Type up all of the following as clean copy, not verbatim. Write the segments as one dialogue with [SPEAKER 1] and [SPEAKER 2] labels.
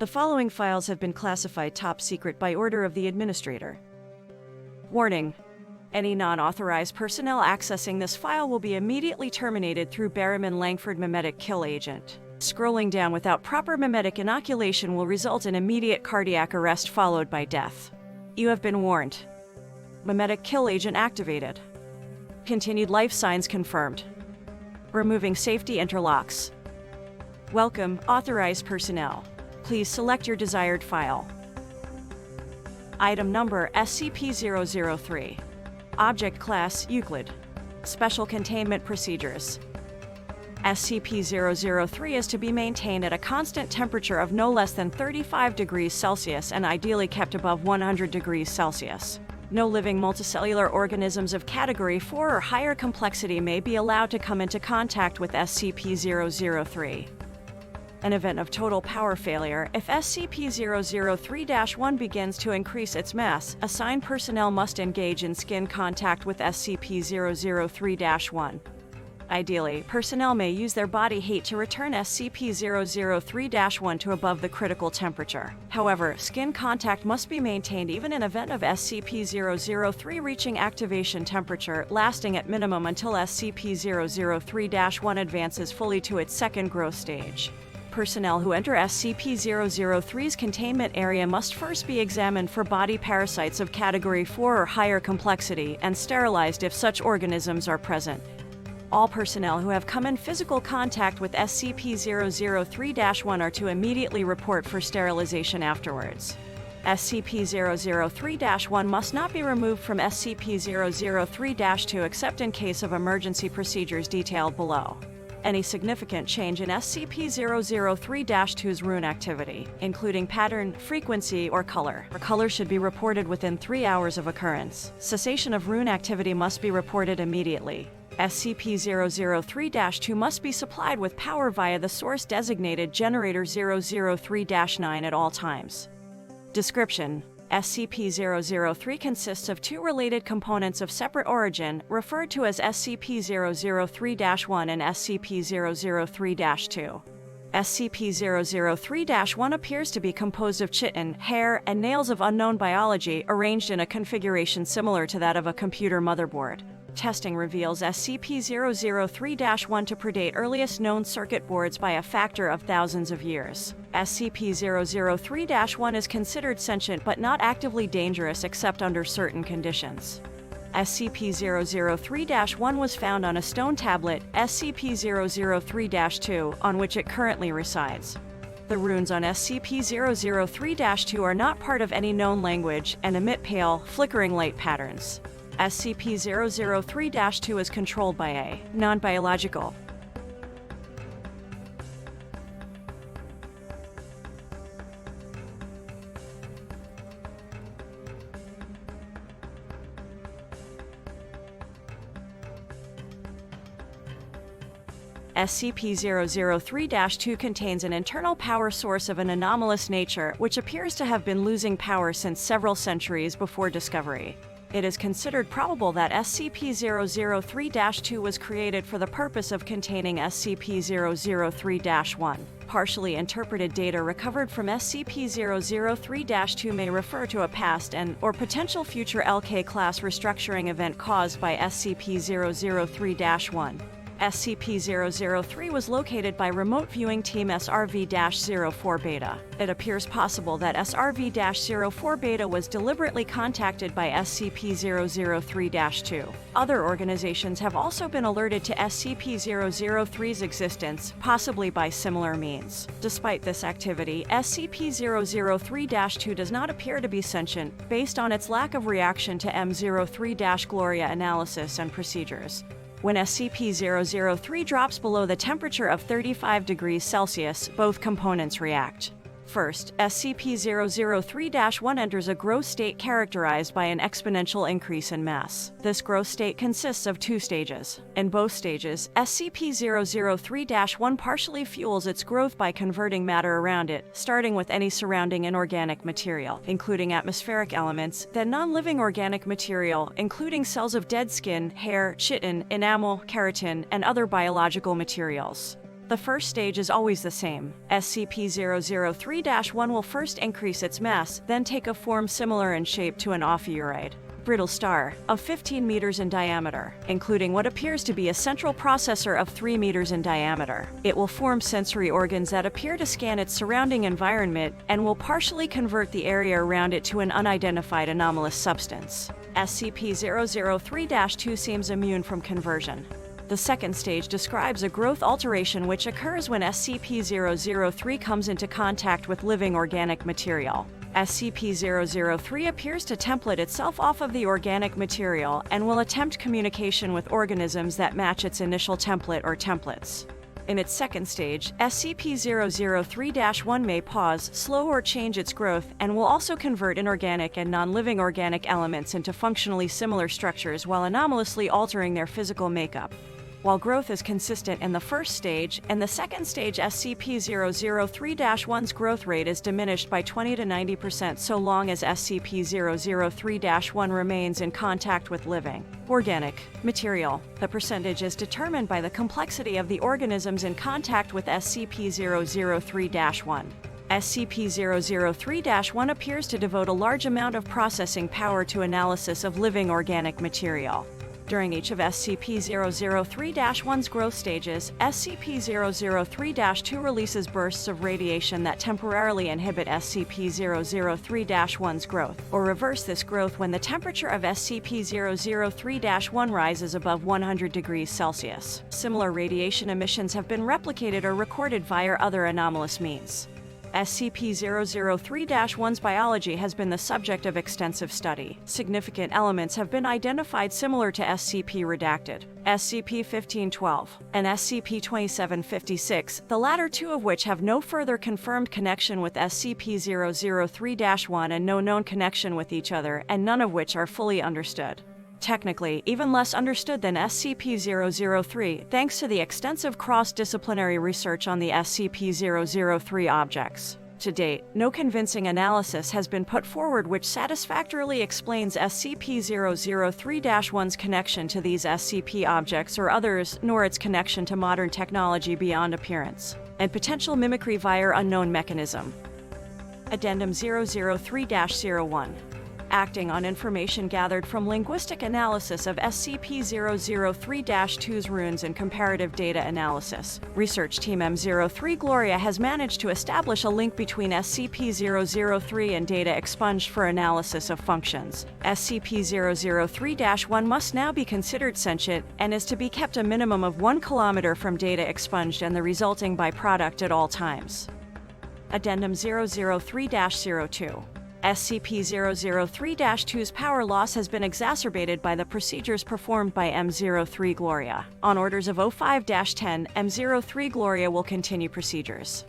[SPEAKER 1] The following files have been classified top secret by order of the administrator. Warning: any non-authorized personnel accessing this file will be immediately terminated through Berryman-Langford mimetic kill agent. Scrolling down without proper mimetic inoculation will result in immediate cardiac arrest followed by death. You have been warned. Mimetic kill agent activated. Continued life signs confirmed. Removing safety interlocks. Welcome, authorized personnel. Please select your desired file. Item number SCP-003. Object class Euclid. Special containment procedures. SCP-003 is to be maintained at a constant temperature of no less than 35 degrees Celsius and ideally kept above 100 degrees Celsius. No living multicellular organisms of Category 4 or higher complexity may be allowed to come into contact with SCP-003. An event of total power failure: if SCP-003-1 begins to increase its mass, assigned personnel must engage in skin contact with SCP-003-1. Ideally, personnel may use their body heat to return SCP-003-1 to above the critical temperature. However, skin contact must be maintained even in event of SCP-003 reaching activation temperature, lasting at minimum until SCP-003-1 advances fully to its second growth stage. Personnel who enter SCP-003's containment area must first be examined for body parasites of Category 4 or higher complexity and sterilized if such organisms are present. All personnel who have come in physical contact with SCP-003-1 are to immediately report for sterilization afterwards. SCP-003-1 must not be removed from SCP-003-2 except in case of emergency procedures detailed below. Any significant change in SCP-003-2's rune activity, including pattern, frequency, or color, should be reported within 3 hours of occurrence. Cessation of rune activity must be reported immediately. SCP-003-2 must be supplied with power via the source designated Generator 003-9 at all times. Description: SCP-003 consists of two related components of separate origin, referred to as SCP-003-1 and SCP-003-2. SCP-003-1 appears to be composed of chitin, hair, and nails of unknown biology arranged in a configuration similar to that of a computer motherboard. Testing reveals SCP-003-1 to predate earliest known circuit boards by a factor of thousands of years. SCP-003-1 is considered sentient but not actively dangerous except under certain conditions. SCP-003-1 was found on a stone tablet, SCP-003-2, on which it currently resides. The runes on SCP-003-2 are not part of any known language and emit pale, flickering light patterns. SCP-003-2 is controlled by a non-biological SCP-003-2 contains an internal power source of an anomalous nature, which appears to have been losing power since several centuries before discovery. It is considered probable that SCP-003-2 was created for the purpose of containing SCP-003-1. Partially interpreted data recovered from SCP-003-2 may refer to a past and/or potential future LK-class restructuring event caused by SCP-003-1. SCP-003 was located by Remote Viewing Team SRV-04 Beta. It appears possible that SRV-04 Beta was deliberately contacted by SCP-003-2. Other organizations have also been alerted to SCP-003's existence, possibly by similar means. Despite this activity, SCP-003-2 does not appear to be sentient, based on its lack of reaction to M03-Gloria analysis and procedures. When SCP-003 drops below the temperature of 35 degrees Celsius, both components react. First, SCP-003-1 enters a growth state characterized by an exponential increase in mass. This growth state consists of two stages. In both stages, SCP-003-1 partially fuels its growth by converting matter around it, starting with any surrounding inorganic material, including atmospheric elements, then non-living organic material, including cells of dead skin, hair, chitin, enamel, keratin, and other biological materials. The first stage is always the same. SCP-003-1 will first increase its mass, then take a form similar in shape to an ophiuride brittle star of 15 meters in diameter, including what appears to be a central processor of 3 meters in diameter. It will form sensory organs that appear to scan its surrounding environment and will partially convert the area around it to an unidentified anomalous substance. SCP-003-2 seems immune from conversion. The second stage describes a growth alteration which occurs when SCP-003 comes into contact with living organic material. SCP-003 appears to template itself off of the organic material and will attempt communication with organisms that match its initial template or templates. In its second stage, SCP-003-1 may pause, slow, or change its growth, and will also convert inorganic and non-living organic elements into functionally similar structures while anomalously altering their physical makeup. While growth is consistent in the first stage, in the second stage SCP-003-1's growth rate is diminished by 20 to 90% so long as SCP-003-1 remains in contact with living, organic material. The percentage is determined by the complexity of the organisms in contact with SCP-003-1. SCP-003-1 appears to devote a large amount of processing power to analysis of living organic material. During each of SCP-003-1's growth stages, SCP-003-2 releases bursts of radiation that temporarily inhibit SCP-003-1's growth, or reverse this growth when the temperature of SCP-003-1 rises above 100 degrees Celsius. Similar radiation emissions have been replicated or recorded via other anomalous means. SCP-003-1's biology has been the subject of extensive study. Significant elements have been identified similar to SCP-redacted, SCP-1512, and SCP-2756, the latter two of which have no further confirmed connection with SCP-003-1 and no known connection with each other, and none of which are fully understood. Technically, even less understood than SCP-003, thanks to the extensive cross-disciplinary research on the SCP-003 objects. To date, no convincing analysis has been put forward which satisfactorily explains SCP-003-1's connection to these SCP objects or others, nor its connection to modern technology beyond appearance, and potential mimicry via unknown mechanism. Addendum 003-01. Acting on information gathered from linguistic analysis of SCP-003-2's runes and comparative data analysis, Research Team M03 Gloria has managed to establish a link between SCP-003 and data expunged for analysis of functions. SCP-003-1 must now be considered sentient and is to be kept a minimum of 1 kilometer from data expunged and the resulting byproduct at all times. Addendum 003-02. SCP-003-2's power loss has been exacerbated by the procedures performed by M03 Gloria. On orders of 05-10, M03 Gloria will continue procedures.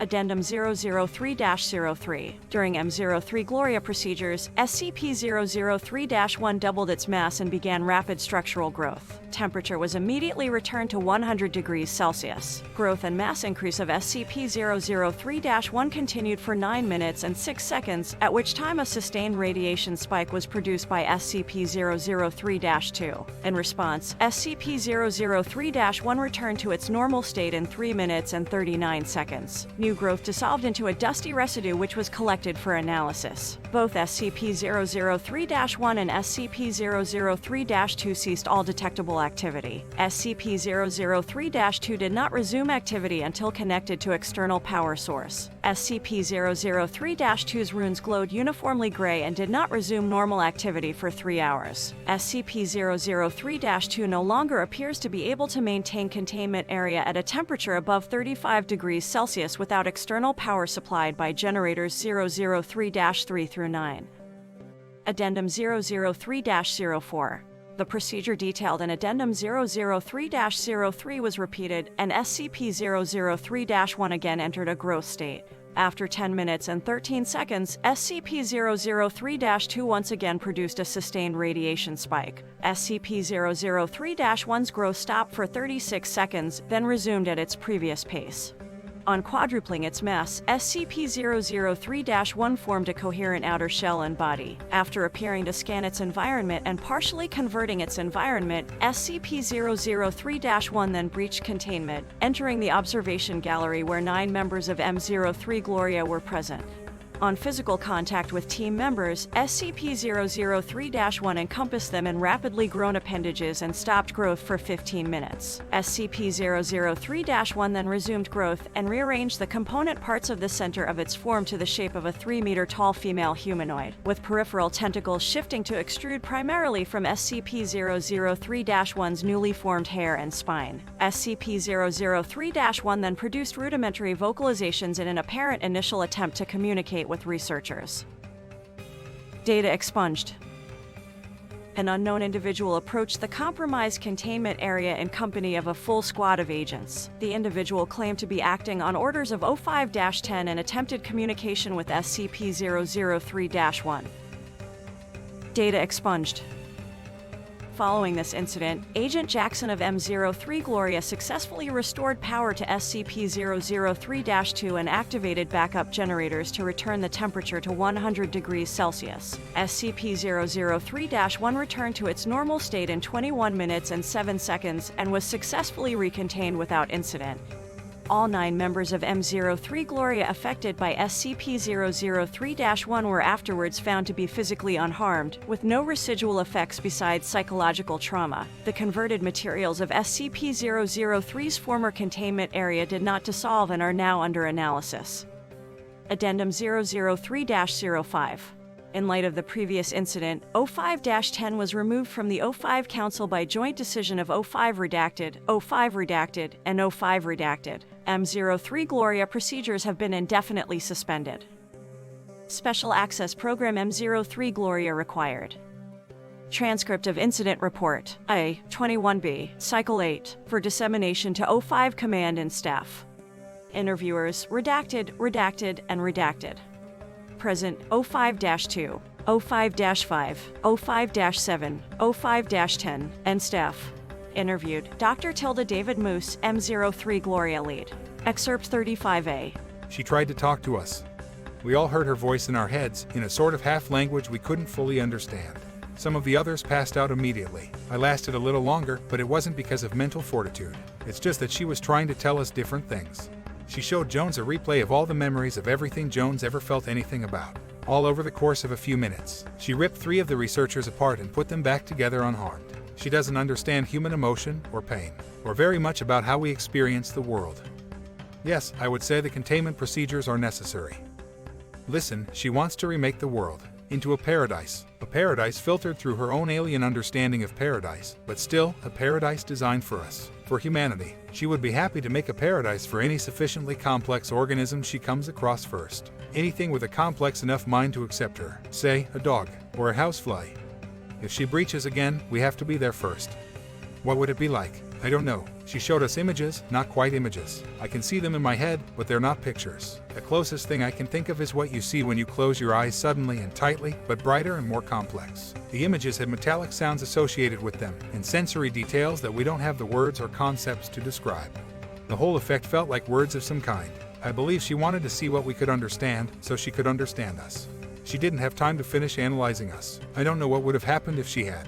[SPEAKER 1] Addendum 003-03. During M03 Gloria procedures, SCP-003-1 doubled its mass and began rapid structural growth. Temperature was immediately returned to 100 degrees Celsius. Growth and mass increase of SCP-003-1 continued for 9 minutes and 6 seconds, at which time a sustained radiation spike was produced by SCP-003-2. In response, SCP-003-1 returned to its normal state in 3 minutes and 39 seconds. New growth dissolved into a dusty residue which was collected for analysis. Both SCP-003-1 and SCP-003-2 ceased all detectable activity. SCP-003-2 did not resume activity until connected to external power source. SCP-003-2's runes glowed uniformly gray and did not resume normal activity for 3 hours. SCP-003-2 no longer appears to be able to maintain containment area at a temperature above 35 degrees Celsius without external power supplied by generators 003-3 through 9. Addendum 003-04. The procedure detailed in Addendum 003-03 was repeated, and SCP-003-1 again entered a growth state. After 10 minutes and 13 seconds, SCP-003-2 once again produced a sustained radiation spike. SCP-003-1's growth stopped for 36 seconds, then resumed at its previous pace. On quadrupling its mass, SCP-003-1 formed a coherent outer shell and body. After appearing to scan its environment and partially converting its environment, SCP-003-1 then breached containment, entering the observation gallery where 9 members of M03 Gloria were present. On physical contact with team members, SCP-003-1 encompassed them in rapidly grown appendages and stopped growth for 15 minutes. SCP-003-1 then resumed growth and rearranged the component parts of the center of its form to the shape of a 3-meter-tall female humanoid, with peripheral tentacles shifting to extrude primarily from SCP-003-1's newly formed hair and spine. SCP-003-1 then produced rudimentary vocalizations in an apparent initial attempt to communicate with researchers. Data expunged. An unknown individual approached the compromised containment area in company of a full squad of agents. The individual claimed to be acting on orders of O5-10 and attempted communication with SCP-003-1. Data expunged. Following this incident, Agent Jackson of M03 Gloria successfully restored power to SCP-003-2 and activated backup generators to return the temperature to 100 degrees Celsius. SCP-003-1 returned to its normal state in 21 minutes and 7 seconds and was successfully recontained without incident. All 9 members of M03 Gloria affected by SCP-003-1 were afterwards found to be physically unharmed, with no residual effects besides psychological trauma. The converted materials of SCP-003's former containment area did not dissolve and are now under analysis. Addendum 003-05. In light of the previous incident, O5-10 was removed from the O5 Council by joint decision of O5 Redacted, O5 Redacted, and O5 Redacted. M03 Gloria procedures have been indefinitely suspended. Special Access Program M03 Gloria required. Transcript of Incident Report, A-21B, Cycle 8, for dissemination to O5 Command and Staff. Interviewers, redacted, redacted, and redacted. Present, O5-2, O5-5, O5-7, O5-10, and staff. Interviewed, Dr. Tilda David Moose, M03 Gloria Lead. Excerpt 35A.
[SPEAKER 2] She tried to talk to us. We all heard her voice in our heads, in a sort of half-language we couldn't fully understand. Some of the others passed out immediately. I lasted a little longer, but it wasn't because of mental fortitude. It's just that she was trying to tell us different things. She showed Jones a replay of all the memories of everything Jones ever felt anything about, all over the course of a few minutes. She ripped 3 of the researchers apart and put them back together unharmed. She doesn't understand human emotion or pain, or very much about how we experience the world. Yes, I would say the containment procedures are necessary. Listen, she wants to remake the world into a paradise filtered through her own alien understanding of paradise, but still a paradise designed for us, for humanity. She would be happy to make a paradise for any sufficiently complex organism she comes across first. Anything with a complex enough mind to accept her, say a dog or a housefly. If she breaches again, we have to be there first. What would it be like? I don't know. She showed us images, not quite images. I can see them in my head, but they're not pictures. The closest thing I can think of is what you see when you close your eyes suddenly and tightly, but brighter and more complex. The images had metallic sounds associated with them, and sensory details that we don't have the words or concepts to describe. The whole effect felt like words of some kind. I believe she wanted to see what we could understand, so she could understand us. She didn't have time to finish analyzing us. I don't know what would have happened if she had.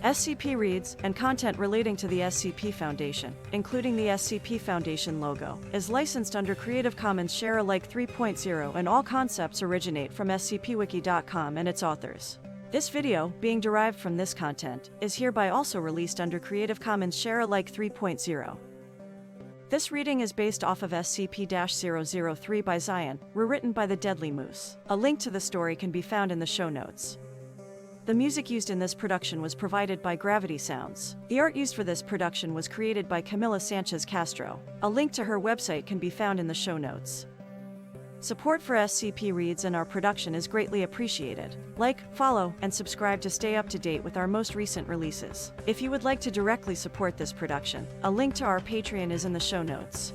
[SPEAKER 1] SCP reads and content relating to the SCP Foundation, including the SCP Foundation logo, is licensed under Creative Commons Share-alike 3.0 and all concepts originate from scpwiki.com and its authors. This video, being derived from this content, is hereby also released under Creative Commons Share-alike 3.0. This reading is based off of SCP-003 by Zion, rewritten by the Deadly Moose. A link to the story can be found in the show notes. The music used in this production was provided by Gravity Sounds. The art used for this production was created by Camila Sanchez Castro. A link to her website can be found in the show notes. Support for SCP Reads and our production is greatly appreciated. Like, follow, and subscribe to stay up to date with our most recent releases. If you would like to directly support this production, a link to our Patreon is in the show notes.